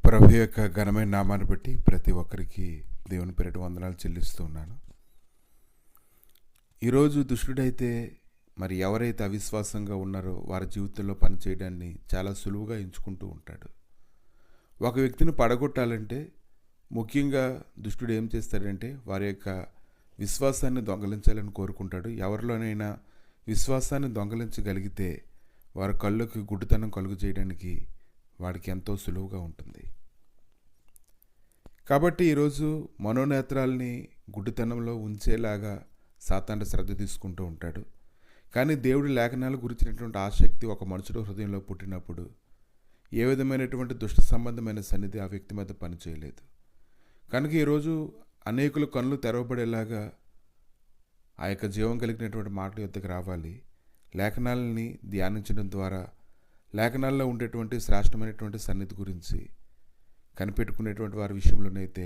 ప్రభు యొక్క ఘనమైన నామాన్ని బట్టి ప్రతి ఒక్కరికి దేవుని పేరిట వందనాలు చెల్లిస్తూ ఉన్నాను. ఈరోజు దుష్టుడైతే మరి ఎవరైతే అవిశ్వాసంగా ఉన్నారో వారి జీవితంలో పనిచేయడాన్ని చాలా సులువుగా ఎంచుకుంటూ ఉంటాడు. ఒక వ్యక్తిని పడగొట్టాలంటే ముఖ్యంగా దుష్టుడు ఏం చేస్తాడంటే వారి యొక్క విశ్వాసాన్ని దొంగలించాలని కోరుకుంటాడు. ఎవరిలోనైనా విశ్వాసాన్ని దొంగలించగలిగితే వారి కళ్ళకి గుడ్డితనం కలుగు చేయడానికి వాడికి ఎంతో సులువుగా ఉంటుంది. కాబట్టి ఈరోజు మనోనేత్రాల్ని గుడ్డితనంలో ఉంచేలాగా సాతాను శ్రద్ధ తీసుకుంటూ ఉంటాడు. కానీ దేవుడి లేఖనాల గురించినటువంటి ఆసక్తి ఒక మనుషుడు హృదయంలో పుట్టినప్పుడు ఏ విధమైనటువంటి దుష్ట సంబంధమైన సన్నిధి ఆ వ్యక్తి మీద పనిచేయలేదు. కనుక ఈరోజు అనేకుల కళ్ళు తెరవబడేలాగా ఆ యొక్క జీవం కలిగినటువంటి మాటల యొద్దకు రావాలి. లేఖనాలని ధ్యానించడం ద్వారా లేఖనాల్లో ఉండేటువంటి శ్రేష్టమైనటువంటి సన్నిధి గురించి కనిపెట్టుకునేటువంటి వారి విషయంలోనైతే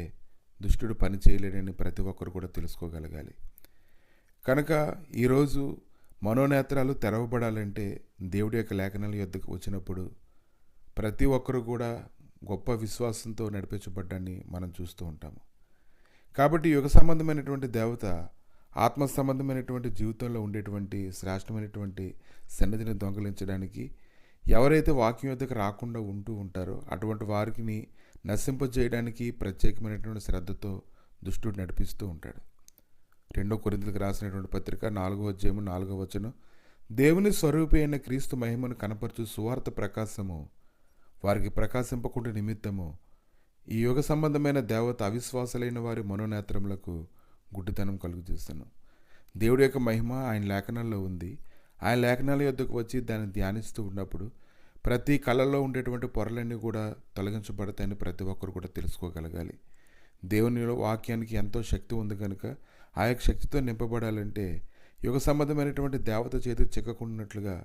దుష్టుడు పని చేయలేడని ప్రతి ఒక్కరు కూడా తెలుసుకోగలగాలి. కనుక ఈరోజు మనోనేత్రాలు తెరవబడాలంటే దేవుడి యొక్క లేఖనాల యొద్దకు వచ్చినప్పుడు ప్రతి ఒక్కరు కూడా గొప్ప విశ్వాసంతో నడిపించబడ్డాన్ని మనం చూస్తూ ఉంటాము. కాబట్టి యుగ సంబంధమైనటువంటి దేవత ఆత్మ సంబంధమైనటువంటి జీవితంలో ఉండేటువంటి శ్రేష్టమైనటువంటి సన్నిధిని దొంగలించడానికి ఎవరైతే వాక్యం యొద్దకు రాకుండా ఉంటూ ఉంటారో అటువంటి వారికి నశింపజేయడానికి ప్రత్యేకమైనటువంటి శ్రద్ధతో దుష్టుడు నడిపిస్తూ ఉంటాడు. 2 కొరింథీయులకు రాసినటువంటి పత్రిక 4వ అధ్యాయం 4వ వచనం, దేవుని స్వరూపి అయిన క్రీస్తు మహిమను కనపరచు సువార్త ప్రకాశము వారికి ప్రకాశింపకుండా నిమిత్తము ఈ యుగ సంబంధమైన దేవత అవిశ్వాసులైన వారి మనోనేత్రములకు గుడ్డితనం కలుగు చేస్తాను. దేవుడి యొక్క మహిమ ఆయన లేఖనాల్లో ఉంది. ఆయన లేఖనాల యొద్దకు వచ్చి దాన్ని ధ్యానిస్తూ ఉన్నప్పుడు ప్రతి కళలో ఉండేటువంటి పొరలన్నీ కూడా తొలగించబడతాయని ప్రతి ఒక్కరు కూడా తెలుసుకోగలగాలి. దేవునిలో వాక్యానికి ఎంతో శక్తి ఉంది కనుక ఆ యొక్క శక్తితో నింపబడాలంటే యుగ సంబంధమైనటువంటి దేవత చేతి చిక్కకుండాట్లుగా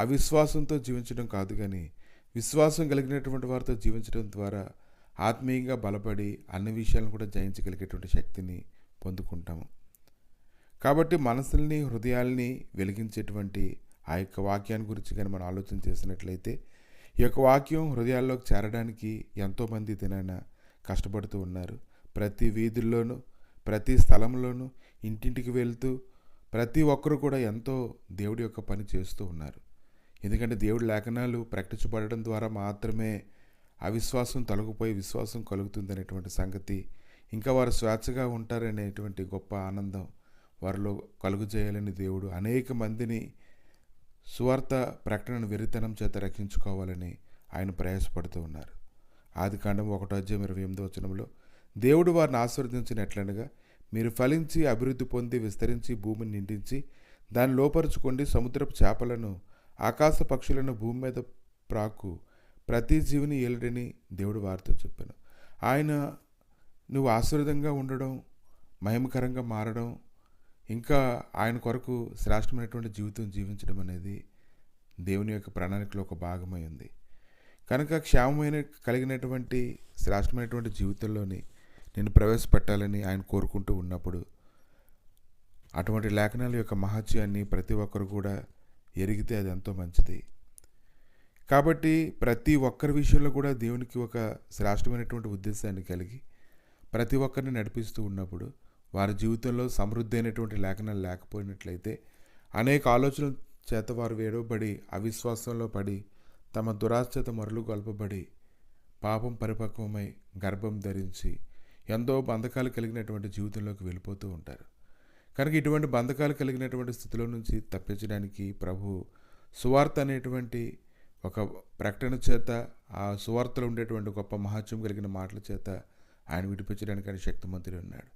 అవిశ్వాసంతో జీవించడం కాదు, కానీ విశ్వాసం కలిగినటువంటి వారితో జీవించడం ద్వారా ఆత్మీయంగా బలపడి అన్ని విషయాలను కూడా జయించగలిగేటువంటి శక్తిని పొందుకుంటాము. కాబట్టి మనసుల్ని హృదయాల్ని వెలిగించేటువంటి ఆ యొక్క వాక్యాన్ని గురించి కానీ మనం ఆలోచన చేసినట్లయితే ఈ యొక్క వాక్యం హృదయాల్లోకి చేరడానికి ఎంతోమంది దినాన కష్టపడుతూ ఉన్నారు. ప్రతి వీధుల్లోనూ ప్రతి స్థలంలోనూ ఇంటింటికి వెళ్తూ ప్రతి ఒక్కరు కూడా ఎంతో దేవుడి యొక్క పని చేస్తూ ఉన్నారు. ఎందుకంటే దేవుడి లేఖనాలు ప్రకటించబడడం ద్వారా మాత్రమే అవిశ్వాసం తొలగిపోయి విశ్వాసం కలుగుతుందనేటువంటి సంగతి, ఇంకా వారు స్వేచ్ఛగా ఉంటారనేటువంటి గొప్ప ఆనందం వారిలో కలుగు చేయాలని దేవుడు అనేక మందిని సువార్త ప్రకటనను వెరితనం చేత రక్షించుకోవాలని ఆయన ప్రయాసపడుతూ ఉన్నారు. ఆదికాండం 1:28 దేవుడు వారిని ఆశీర్వదించినట్లనగా మీరు ఫలించి అభివృద్ధి పొంది విస్తరించి భూమిని నిండించి దాన్ని లోపరుచుకోండి, సముద్రపు చేపలను ఆకాశ పక్షులను భూమి మీద ప్రాకు ప్రతి జీవిని ఏలుడని దేవుడు వారితో చెప్పాను. ఆయన నువ్వు ఆశీర్వాదంగా ఉండడం, మహిమకరంగా మారడం, ఇంకా ఆయన కొరకు శ్రేష్టమైనటువంటి జీవితం జీవించడం అనేది దేవుని యొక్క ప్రణాళికలో ఒక భాగమై ఉంది. కనుక క్షేమమైన కలిగినటువంటి శ్రేష్టమైనటువంటి జీవితంలోని నేను ప్రవేశపెట్టాలని ఆయన కోరుకుంటూ ఉన్నప్పుడు అటువంటి లేఖనాల యొక్క మహత్యాన్ని ప్రతి ఒక్కరు కూడా ఎరిగితే అది ఎంతో మంచిది. కాబట్టి ప్రతి ఒక్కరి విషయంలో కూడా దేవునికి ఒక శ్రేష్టమైనటువంటి ఉద్దేశాన్ని కలిగి ప్రతి ఒక్కరిని నడిపిస్తూ ఉన్నప్పుడు వారి జీవితంలో సమృద్ధి అయినటువంటి లేఖనాలు లేకపోయినట్లయితే అనేక ఆలోచనల చేత వారు వేడవబడి అవిశ్వాసంలో పడి తమ దురాశ్చేత మరలు గొల్పబడి పాపం పరిపక్వమై గర్భం ధరించి ఎంతో బంధకాలు కలిగినటువంటి జీవితంలోకి వెళ్ళిపోతూ ఉంటారు. కనుక ఇటువంటి బంధకాలు కలిగినటువంటి స్థితిలో నుంచి తప్పించడానికి ప్రభు సువార్త అనేటువంటి ఒక ప్రకటన చేత ఆ సువార్తలో ఉండేటువంటి గొప్ప మహత్యం కలిగిన మాటల చేత ఆయన విడిపించడానికి ఆయన శక్తిమంతుడు ఉన్నాడు.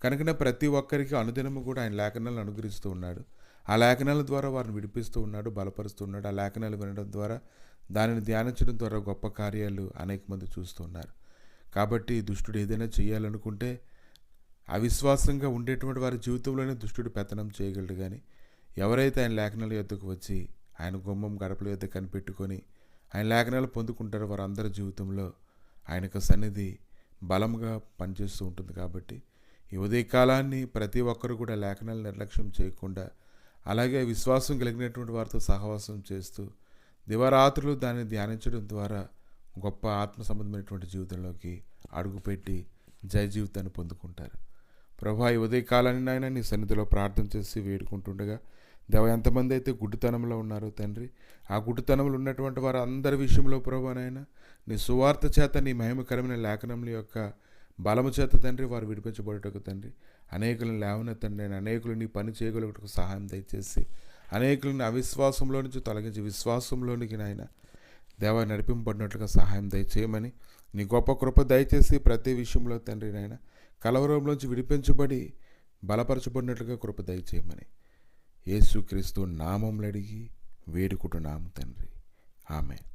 కనుకనే ప్రతి ఒక్కరికి అనుదినము కూడా ఆయన లేఖనాలను అనుగ్రహిస్తూ ఉన్నాడు. ఆ లేఖనాల ద్వారా వారిని విడిపిస్తూ ఉన్నాడు, బలపరుస్తూ ఉన్నాడు. ఆ లేఖనాలు వినడం ద్వారా దానిని ధ్యానించడం ద్వారా గొప్ప కార్యాలు అనేక మంది చూస్తూ ఉన్నారు. కాబట్టి దుష్టుడు ఏదైనా చేయాలనుకుంటే అవిశ్వాసంగా ఉండేటువంటి వారి జీవితంలోనే దుష్టుడు పెత్తనం చేయగలడు. కానీ ఎవరైతే ఆయన లేఖనాల యొద్దకు వచ్చి ఆయన గుమ్మం గడపల యొద్ద కనిపెట్టుకొని ఆయన లేఖనాలు పొందుకుంటారో వారందరి జీవితంలో ఆయన యొక్క సన్నిధి బలంగా పనిచేస్తూ ఉంటుంది. కాబట్టి ఈ ఉదయకాలాన్ని ప్రతి ఒక్కరు కూడా లేఖనాలు నిర్లక్ష్యం చేయకుండా అలాగే విశ్వాసం కలిగినటువంటి వారితో సహవాసం చేస్తూ దివారాత్రులు దాన్ని ధ్యానించడం ద్వారా గొప్ప ఆత్మ సంబంధమైనటువంటి జీవితంలోకి అడుగుపెట్టి జయ జీవితాన్ని పొందుకుంటారు. ప్రభా, ఈ ఉదయకాలాన్ని నాయన నీ సన్నిధిలో ప్రార్థన చేసి వేడుకుంటుండగా, దేవ ఎంతమంది అయితే గుడ్డితనంలో ఉన్నారో తండ్రి, ఆ గుడ్డితనంలో ఉన్నటువంటి వారు అందరి విషయంలో ప్రభా నాయన నీ సువార్త చేత, నీ మహిమకరమైన లేఖనముల యొక్క బలము చేత తండ్రి వారు విడిపించబడుటకు తండ్రి, అనేకులను లేవనెత్తండి, అనేకులు నీ పని చేయగలుగుటకు సహాయం దయచేసి, అనేకులను అవిశ్వాసంలో నుంచి తొలగించి విశ్వాసంలోనికి నాయన దేవ నడిపింపబడినట్లుగా సహాయం దయచేయమని, నీ గొప్ప కృప దయచేసి ప్రతి విషయంలో తండ్రి నాయన కలవరంలోంచి విడిపించబడి బలపరచబడినట్లుగా కృప దయచేయమని యేసుక్రీస్తు నామములో అడిగి వేడుకుంటున్నాము తండ్రి. ఆమేన్.